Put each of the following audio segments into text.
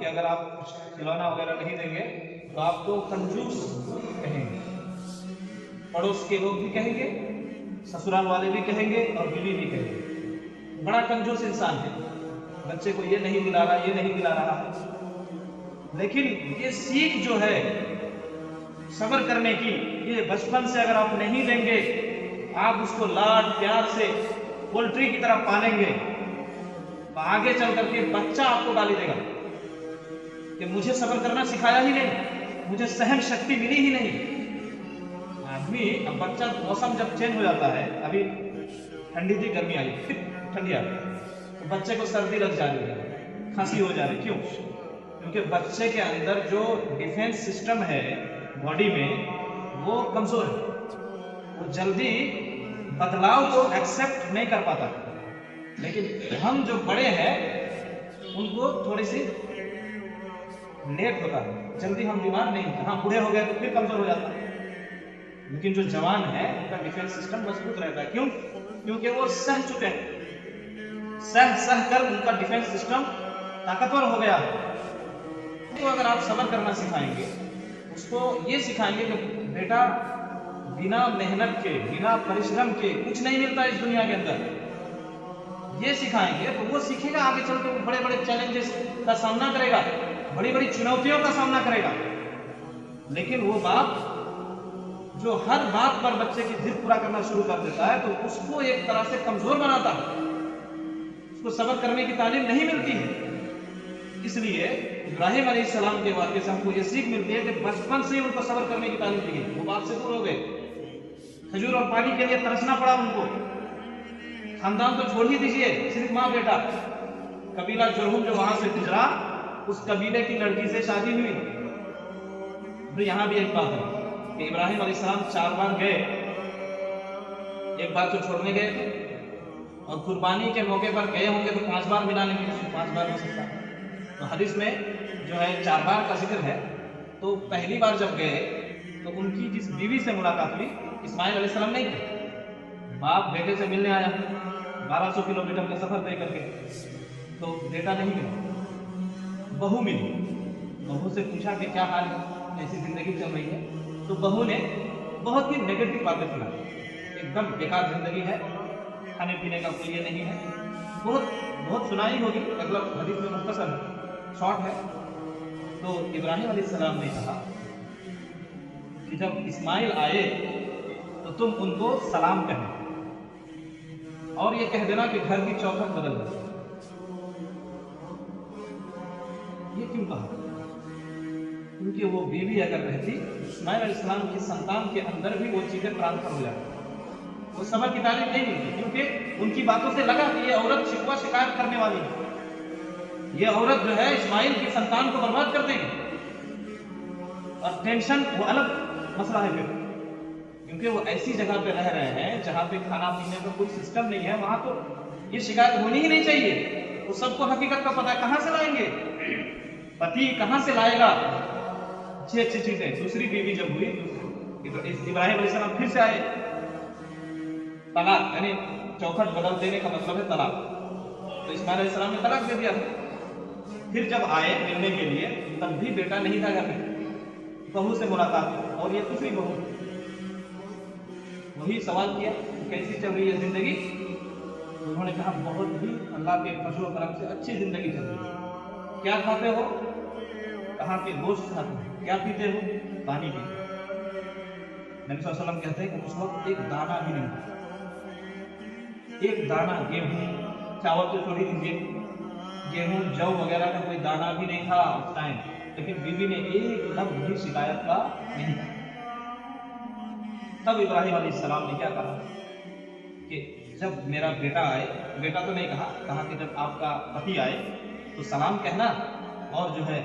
कि अगर आप कुछ खिलौना वगैरह नहीं देंगे तो आपको कंजूस कहेंगे, पड़ोस के लोग भी कहेंगे, ससुराल वाले भी कहेंगे और बीवी भी कहेंगे, बड़ा कंजूस इंसान है, बच्चे को ये नहीं दिला रहा, ये नहीं दिला रहा। लेकिन ये सीख जो है सब्र करने की, ये बचपन से अगर आप नहीं देंगे, आप उसको लाड प्यार से पोल्ट्री की तरह पालेंगे, तो आगे चल करके बच्चा आपको गाली देगा कि मुझे सब्र करना सिखाया ही नहीं, मुझे सहन शक्ति मिली ही नहीं। आदमी, अब बच्चा, मौसम जब चेंज हो जाता है, अभी ठंडी थी, गर्मी आई, फिर ठंडी आ गई, तो बच्चे को सर्दी लग जा रही है, खांसी हो जा रही, क्यों? क्योंकि बच्चे के अंदर जो डिफेंस सिस्टम है बॉडी में, वो कमजोर है, वो जल्दी बदलाव को एक्सेप्ट नहीं कर पाता। लेकिन हम जो बड़े हैं उनको थोड़ी सी लेट होता है, जल्दी हम बीमार नहीं होते। हाँ, बूढ़े हो गए तो फिर कमजोर हो जाता है, लेकिन जो जवान है उनका डिफेंस सिस्टम मजबूत रहता है। क्यों? क्योंकि वो सह चुके हैं, सह कर उनका डिफेंस सिस्टम ताकतवर हो गया। तो अगर आप सब्र करना सिखाएंगे, उसको ये सिखाएंगे कि बेटा, बिना मेहनत के, बिना परिश्रम के कुछ नहीं मिलता इस दुनिया के अंदर, ये सिखाएंगे तो वो सीखेगा, आगे चल के वो बड़े बड़े चैलेंजेस का सामना करेगा, बड़ी बड़ी चुनौतियों का सामना करेगा। लेकिन वो बाप जो हर बात पर बच्चे की जिद पूरा करना शुरू कर देता है, तो उसको एक तरह से कमजोर बनाता है, उसको सब्र करने की तालीम नहीं मिलती है। इसलिए इब्राहिम अलैहिस्सलाम के वाक़े से हमको ये सीख मिलती है कि बचपन से ही उनको सब्र करने की तालीम दी गई। वो बाप से दूर हो गए, खजूर और पानी के लिए तरसना पड़ा उनको, खानदान तो छोड़ ही दीजिए, सिर्फ माँ बेटा। कबीला जुरहुम जो वहां से गुजरा, उस कबीले की लड़की से शादी हुई। तो यहाँ भी एक बात है कि इब्राहिम अलैहिस्सलाम 4 बार गए, एक बार तो छोड़ने गए थे, और कुर्बानी के मौके पर गए होंगे तो 5 बार मिला, लेकिन 5 बार हो सकता है। तो हदीस में जो है 4 बार का जिक्र है। तो पहली बार जब गए तो उनकी जिस बीवी से मुलाकात हुई, इस्माइल अलैहिस्सलाम नहीं थे, बाप बेटे से मिलने आया 1200 किलोमीटर का सफर तय करके, तो बेटा नहीं मिला, बहू मिली। बहू से पूछा कि क्या हाल है, कैसी जिंदगी चल रही है? तो बहू ने बहुत ही नेगेटिव बातें सुनाई, एकदम बेकार जिंदगी है, खाने पीने का कोई ये नहीं है, बहुत सुनाई होगी, मतलब हदीस में मुख्तसर है, शॉर्ट है। तो इब्राहिम अलैहिस्सलाम ने कहा कि जब इस्माइल आए तो तुम उनको सलाम कहना, और ये कह देना कि घर की चौखट बदल दो। ये क्यों कहा? क्योंकि वो बीवी अगर रहती, इस्माइल अलैहिस्सलाम की संतान के अंदर भी वो चीजें ट्रांसफर हो जाती, वो सब्र की तालीम नहीं मिलती। क्योंकि उनकी बातों से लगा कि ये औरत शिकवा शिकायत करने वाली है, ये औरत जो है इस्माइल की संतान को बर्बाद कर देगी। और टेंशन वो अलग मसला है फिर, क्योंकि वो ऐसी जगह पे रह रहे हैं जहाँ पे खाना पीने का कोई सिस्टम नहीं है, वहां तो ये शिकायत होनी ही नहीं चाहिए। वो सबको हकीकत का पता है, कहाँ से लाएंगे, पति कहाँ से लाएगा अच्छी चीजें। दूसरी बीवी जब हुई, इब्राहिम अलैहिस्सलाम फिर से आए, तलाक, यानी चौखट बदल देने का मतलब है तलाक। तो इस्माइल अलैहिस्सलाम ने तलाक दे दिया। फिर जब आए मिलने के लिए, तब भी बेटा नहीं था घर में, बहू से मुलाकात, और ये दूसरी बहू। वही सवाल किया कैसी चल रही है जिंदगी? उन्होंने कहा बहुत ही अल्लाह के फजल व करम से अच्छी जिंदगी चल रही है। क्या खाते हो? कहा कि गोश्त खाते हो। क्या पीते हो? पानी पीते हो। नबी सल्लल्लाहु अलैहि वसल्लम कहते हैं कि उस वक्त एक दाना भी नहीं था, एक दाना गेहूं, चावल तो छोड़ ही दीजिए, गेहूं जौ वगैरह का कोई दाना भी नहीं था उस टाइम। लेकिन बीवी ने एक लफ्ज भी शिकायत का नहीं कहा। तब इब्राहिम अलैहिस्सलाम ने क्या कहा कि जब मेरा बेटा आए, बेटा तो नहीं कहा, कहा कि जब आपका पति आए तो सलाम कहना, और जो है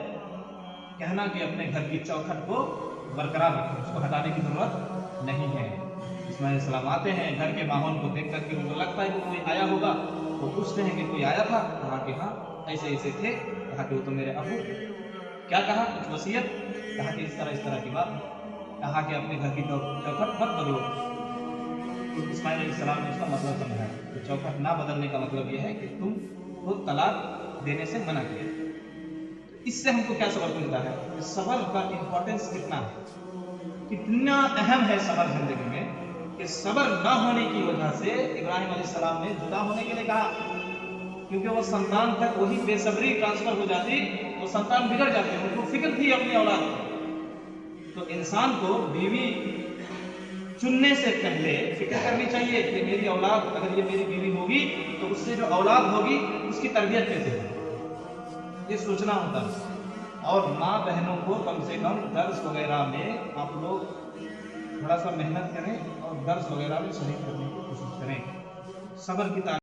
कहना कि अपने घर की चौखट को बरकरार रखें, उसको हटाने की जरूरत नहीं है। इस्माइल अलैहिस्सलाम आते हैं, घर के माहौल को देख करके उनको लगता है कि कोई आया होगा, वो पूछते हैं कि कोई आया था? कहा कि हाँ ऐसे ऐसे थे। कहा कि वो तो मेरे अबू। क्या कहा? कुछ वसीयत? कहा कि इस तरह की बात। कहा कि अपने घर की चौखट मत बदलो। तो इस्माइल अलैहिस्सलाम ने उसका मतलब समझाया कि चौखट ना बदलने का मतलब यह है कि तुम को तलाक देने से मना किया। اس سے ہم کو کیا سبق ملتا ہے کہ صبر کا امپورٹینس کتنا اہم ہے صبر زندگی میں، کہ صبر نہ ہونے کی وجہ سے ابراہیم علیہ السلام نے جدا ہونے کے لیے کہا، کیونکہ وہ سنتان تک وہی بے صبری ٹرانسفر ہو جاتی، وہ سنتان بگڑ جاتے، ان کو فکر تھی اپنی اولاد کی۔ تو انسان کو بیوی چننے سے پہلے فکر کرنی چاہیے کہ میری اولاد، اگر یہ میری بیوی ہوگی تو اس سے جو اولاد ہوگی اس کی تربیت کیسے ہوگی، یہ سوچنا ہوتا ہے۔ اور ماں بہنوں کو کم سے کم درس وغیرہ میں آپ لوگ تھوڑا سا محنت کریں اور درس وغیرہ میں شریک کرنے کی کوشش کریں، صبر کی تعلیم